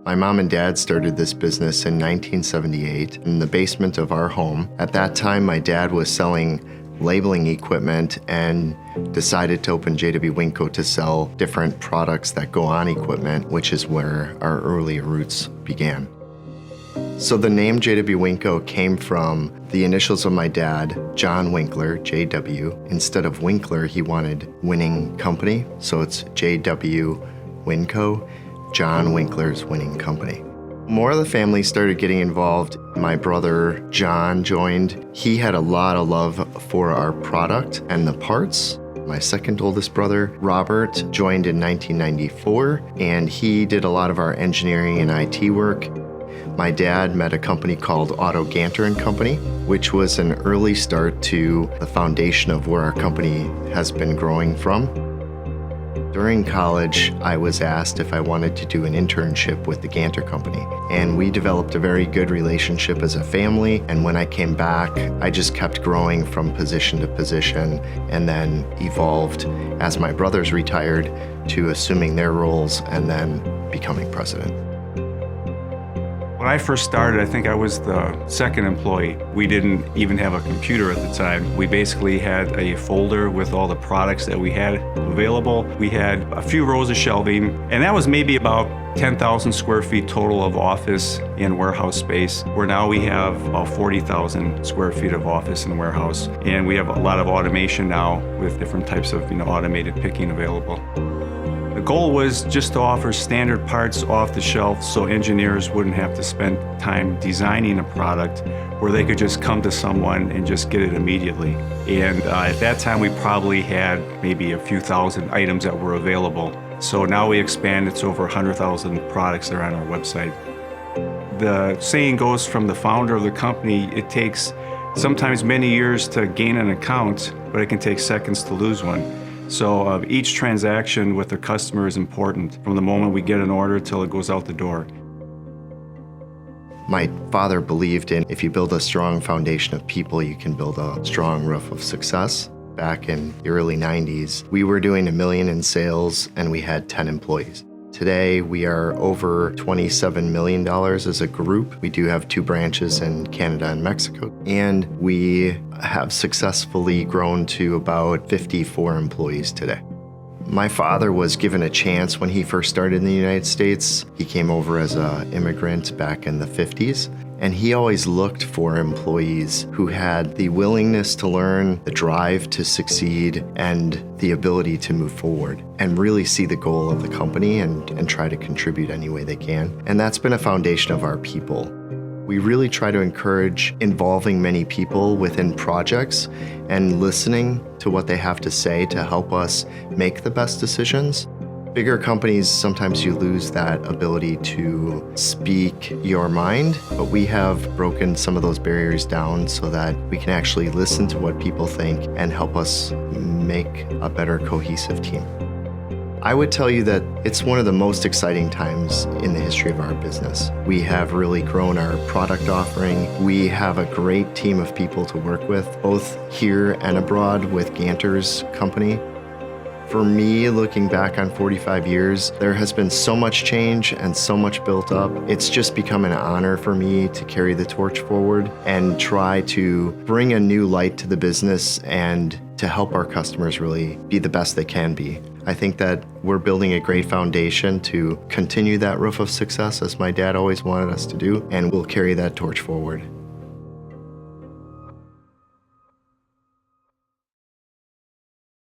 My mom and dad started this business in 1978 in the basement of our home. At that time, my dad was selling labeling equipment and decided to open JW Winco to sell different products that go on equipment, which is where our early roots began. So the name JW Winco came from the initials of my dad, John Winkler, JW. Instead of Winkler, he wanted winning company, so it's JW Winco, John Winkler's winning company. More of the family started getting involved. My brother John joined. He had a lot of love for our product and the parts. My second oldest brother, Robert, joined in 1994, and he did a lot of our engineering and IT work. My dad met a company called Otto Ganter & Company, which was an early start to the foundation of where our company has been growing from. During college, I was asked if I wanted to do an internship with the Ganter Company, and we developed a very good relationship as a family, and when I came back, I just kept growing from position to position and then evolved as my brothers retired to assuming their roles and then becoming president. When I first started, I think I was the second employee. We didn't even have a computer at the time. We basically had a folder with all the products that we had available. We had a few rows of shelving, and that was maybe about 10,000 square feet total of office and warehouse space, where now we have about 40,000 square feet of office and warehouse. And we have a lot of automation now with different types of automated picking available. The goal was just to offer standard parts off the shelf so engineers wouldn't have to spend time designing a product where they could just come to someone and just get it immediately. And at that time, we probably had maybe a few thousand items that were available. So now we expanded to over 100,000 products that are on our website. The saying goes from the founder of the company, it takes sometimes many years to gain an account, but it can take seconds to lose one. So each transaction with the customer is important from the moment we get an order till it goes out the door. My father believed in if you build a strong foundation of people, you can build a strong roof of success. Back in the early 90s, we were doing $1 million in sales and we had 10 employees. Today, we are over $27 million as a group. We do have 2 branches in Canada and Mexico, and we have successfully grown to about 54 employees today. My father was given a chance when he first started in the United States. He came over as an immigrant back in the 50s, and he always looked for employees who had the willingness to learn, the drive to succeed, and the ability to move forward and really see the goal of the company and try to contribute any way they can. And that's been a foundation of our people. We really try to encourage involving many people within projects and listening to what they have to say to help us make the best decisions. Bigger companies, sometimes you lose that ability to speak your mind, but we have broken some of those barriers down so that we can actually listen to what people think and help us make a better cohesive team. I would tell you that it's one of the most exciting times in the history of our business. We have really grown our product offering. We have a great team of people to work with, both here and abroad with Ganter's company. For me, looking back on 45 years, there has been so much change and so much built up. It's just become an honor for me to carry the torch forward and try to bring a new light to the business and to help our customers really be the best they can be. I think that we're building a great foundation to continue that roof of success as my dad always wanted us to do, and we'll carry that torch forward.